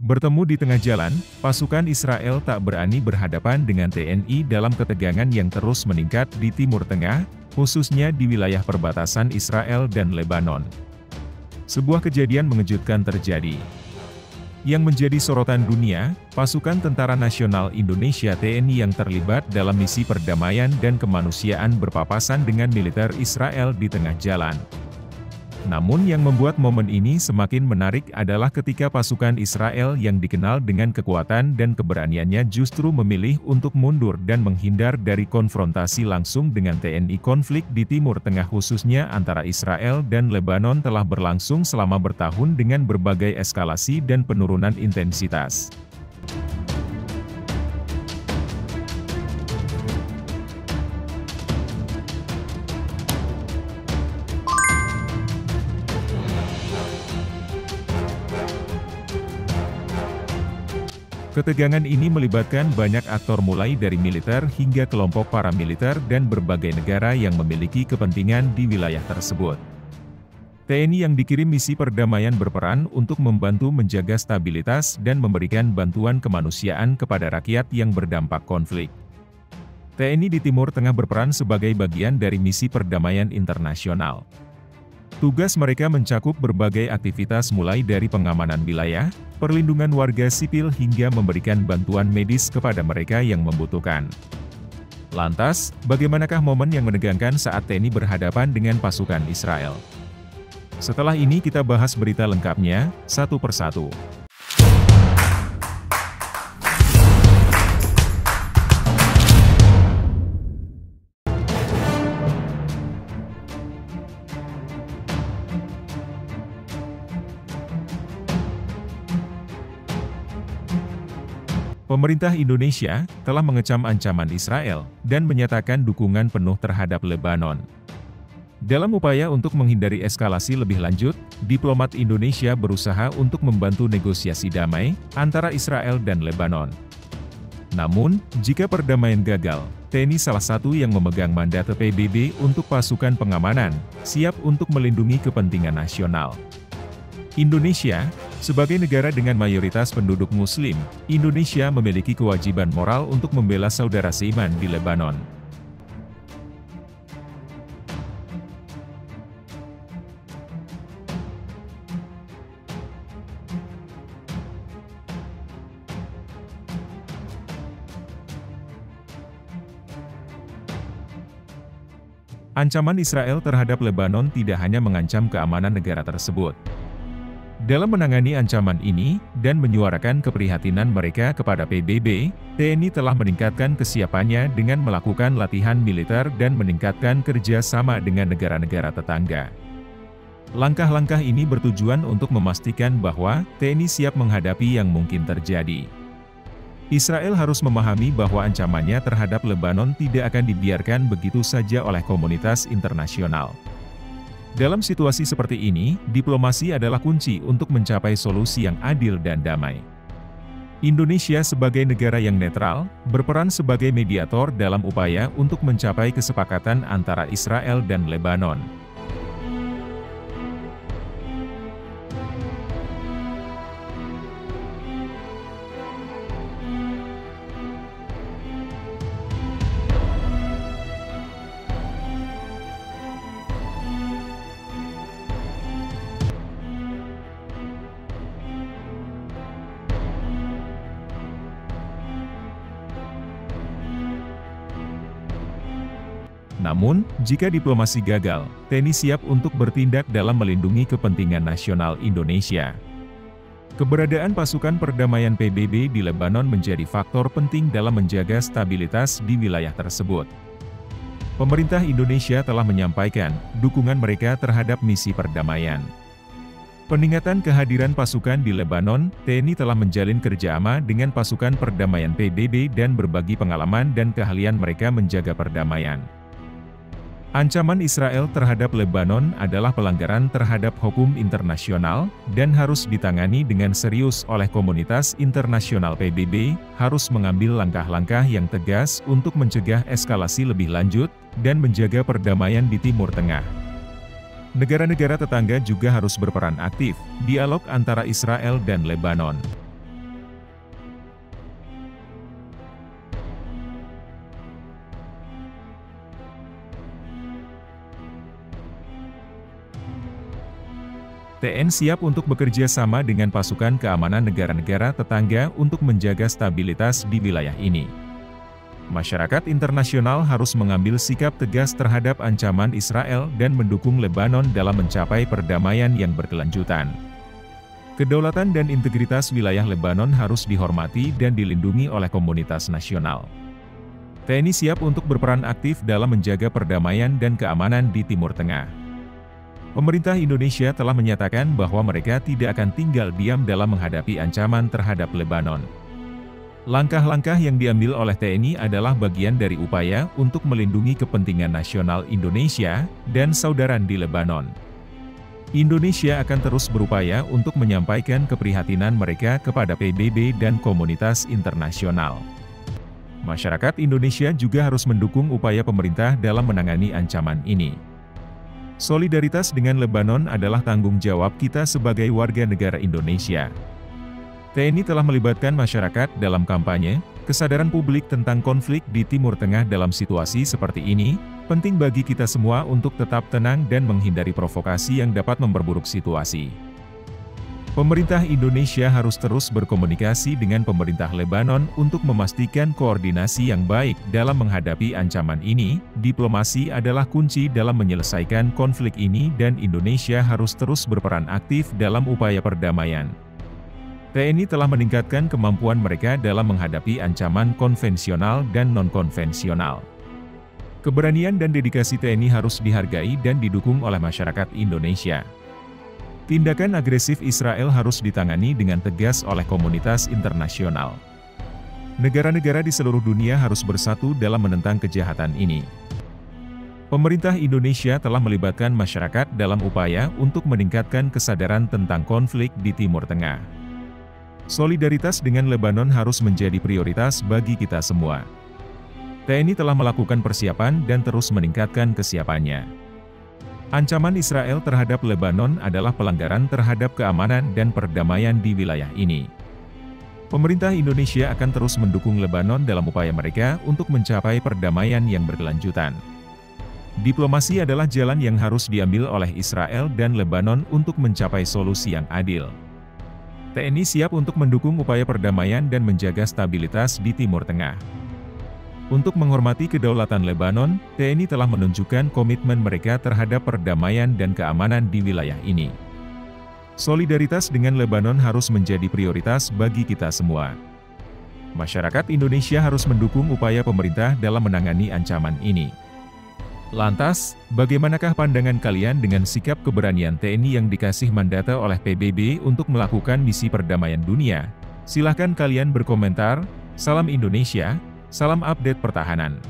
Bertemu di tengah jalan, pasukan Israel tak berani berhadapan dengan TNI dalam ketegangan yang terus meningkat di Timur Tengah, khususnya di wilayah perbatasan Israel dan Lebanon. Sebuah kejadian mengejutkan terjadi. Yang menjadi sorotan dunia, pasukan Tentara Nasional Indonesia (TNI) yang terlibat dalam misi perdamaian dan kemanusiaan berpapasan dengan militer Israel di tengah jalan. Namun yang membuat momen ini semakin menarik adalah ketika pasukan Israel yang dikenal dengan kekuatan dan keberaniannya justru memilih untuk mundur dan menghindar dari konfrontasi langsung dengan TNI. Konflik di Timur Tengah khususnya antara Israel dan Lebanon telah berlangsung selama bertahun dengan berbagai eskalasi dan penurunan intensitas. Ketegangan ini melibatkan banyak aktor mulai dari militer hingga kelompok paramiliter dan berbagai negara yang memiliki kepentingan di wilayah tersebut. TNI yang dikirim misi perdamaian berperan untuk membantu menjaga stabilitas dan memberikan bantuan kemanusiaan kepada rakyat yang berdampak konflik. TNI di Timur Tengah berperan sebagai bagian dari misi perdamaian internasional. Tugas mereka mencakup berbagai aktivitas mulai dari pengamanan wilayah, perlindungan warga sipil hingga memberikan bantuan medis kepada mereka yang membutuhkan. Lantas, bagaimanakah momen yang menegangkan saat TNI berhadapan dengan pasukan Israel? Setelah ini kita bahas berita lengkapnya, satu persatu. Pemerintah Indonesia telah mengecam ancaman Israel dan menyatakan dukungan penuh terhadap Lebanon. Dalam upaya untuk menghindari eskalasi lebih lanjut, diplomat Indonesia berusaha untuk membantu negosiasi damai antara Israel dan Lebanon. Namun, jika perdamaian gagal, TNI salah satu yang memegang mandat PBB untuk pasukan pengamanan, siap untuk melindungi kepentingan nasional. Indonesia, sebagai negara dengan mayoritas penduduk Muslim, Indonesia memiliki kewajiban moral untuk membela saudara seiman di Lebanon. Ancaman Israel terhadap Lebanon tidak hanya mengancam keamanan negara tersebut. Dalam menangani ancaman ini, dan menyuarakan keprihatinan mereka kepada PBB, TNI telah meningkatkan kesiapannya dengan melakukan latihan militer dan meningkatkan kerja sama dengan negara-negara tetangga. Langkah-langkah ini bertujuan untuk memastikan bahwa TNI siap menghadapi yang mungkin terjadi. Israel harus memahami bahwa ancamannya terhadap Lebanon tidak akan dibiarkan begitu saja oleh komunitas internasional. Dalam situasi seperti ini, diplomasi adalah kunci untuk mencapai solusi yang adil dan damai. Indonesia sebagai negara yang netral, berperan sebagai mediator dalam upaya untuk mencapai kesepakatan antara Israel dan Lebanon. Namun, jika diplomasi gagal, TNI siap untuk bertindak dalam melindungi kepentingan nasional Indonesia. Keberadaan pasukan perdamaian PBB di Lebanon menjadi faktor penting dalam menjaga stabilitas di wilayah tersebut. Pemerintah Indonesia telah menyampaikan dukungan mereka terhadap misi perdamaian. Peningkatan kehadiran pasukan di Lebanon, TNI telah menjalin kerjasama dengan pasukan perdamaian PBB dan berbagi pengalaman dan keahlian mereka menjaga perdamaian. Ancaman Israel terhadap Lebanon adalah pelanggaran terhadap hukum internasional, dan harus ditangani dengan serius oleh komunitas internasional. PBB harus mengambil langkah-langkah yang tegas untuk mencegah eskalasi lebih lanjut, dan menjaga perdamaian di Timur Tengah. Negara-negara tetangga juga harus berperan aktif, dialog antara Israel dan Lebanon. TNI siap untuk bekerja sama dengan pasukan keamanan negara-negara tetangga untuk menjaga stabilitas di wilayah ini. Masyarakat internasional harus mengambil sikap tegas terhadap ancaman Israel dan mendukung Lebanon dalam mencapai perdamaian yang berkelanjutan. Kedaulatan dan integritas wilayah Lebanon harus dihormati dan dilindungi oleh komunitas nasional. TNI siap untuk berperan aktif dalam menjaga perdamaian dan keamanan di Timur Tengah. Pemerintah Indonesia telah menyatakan bahwa mereka tidak akan tinggal diam dalam menghadapi ancaman terhadap Lebanon. Langkah-langkah yang diambil oleh TNI adalah bagian dari upaya untuk melindungi kepentingan nasional Indonesia dan saudara di Lebanon. Indonesia akan terus berupaya untuk menyampaikan keprihatinan mereka kepada PBB dan komunitas internasional. Masyarakat Indonesia juga harus mendukung upaya pemerintah dalam menangani ancaman ini. Solidaritas dengan Lebanon adalah tanggung jawab kita sebagai warga negara Indonesia. TNI telah melibatkan masyarakat dalam kampanye, kesadaran publik tentang konflik di Timur Tengah dalam situasi seperti ini, penting bagi kita semua untuk tetap tenang dan menghindari provokasi yang dapat memperburuk situasi. Pemerintah Indonesia harus terus berkomunikasi dengan pemerintah Lebanon untuk memastikan koordinasi yang baik dalam menghadapi ancaman ini. Diplomasi adalah kunci dalam menyelesaikan konflik ini dan Indonesia harus terus berperan aktif dalam upaya perdamaian. TNI telah meningkatkan kemampuan mereka dalam menghadapi ancaman konvensional dan non-konvensional. Keberanian dan dedikasi TNI harus dihargai dan didukung oleh masyarakat Indonesia. Tindakan agresif Israel harus ditangani dengan tegas oleh komunitas internasional. Negara-negara di seluruh dunia harus bersatu dalam menentang kejahatan ini. Pemerintah Indonesia telah melibatkan masyarakat dalam upaya untuk meningkatkan kesadaran tentang konflik di Timur Tengah. Solidaritas dengan Lebanon harus menjadi prioritas bagi kita semua. TNI telah melakukan persiapan dan terus meningkatkan kesiapannya. Ancaman Israel terhadap Lebanon adalah pelanggaran terhadap keamanan dan perdamaian di wilayah ini. Pemerintah Indonesia akan terus mendukung Lebanon dalam upaya mereka untuk mencapai perdamaian yang berkelanjutan. Diplomasi adalah jalan yang harus diambil oleh Israel dan Lebanon untuk mencapai solusi yang adil. TNI siap untuk mendukung upaya perdamaian dan menjaga stabilitas di Timur Tengah. Untuk menghormati kedaulatan Lebanon, TNI telah menunjukkan komitmen mereka terhadap perdamaian dan keamanan di wilayah ini. Solidaritas dengan Lebanon harus menjadi prioritas bagi kita semua. Masyarakat Indonesia harus mendukung upaya pemerintah dalam menangani ancaman ini. Lantas, bagaimanakah pandangan kalian dengan sikap keberanian TNI yang dikasih mandata oleh PBB untuk melakukan misi perdamaian dunia? Silahkan kalian berkomentar. Salam Indonesia. Salam update pertahanan.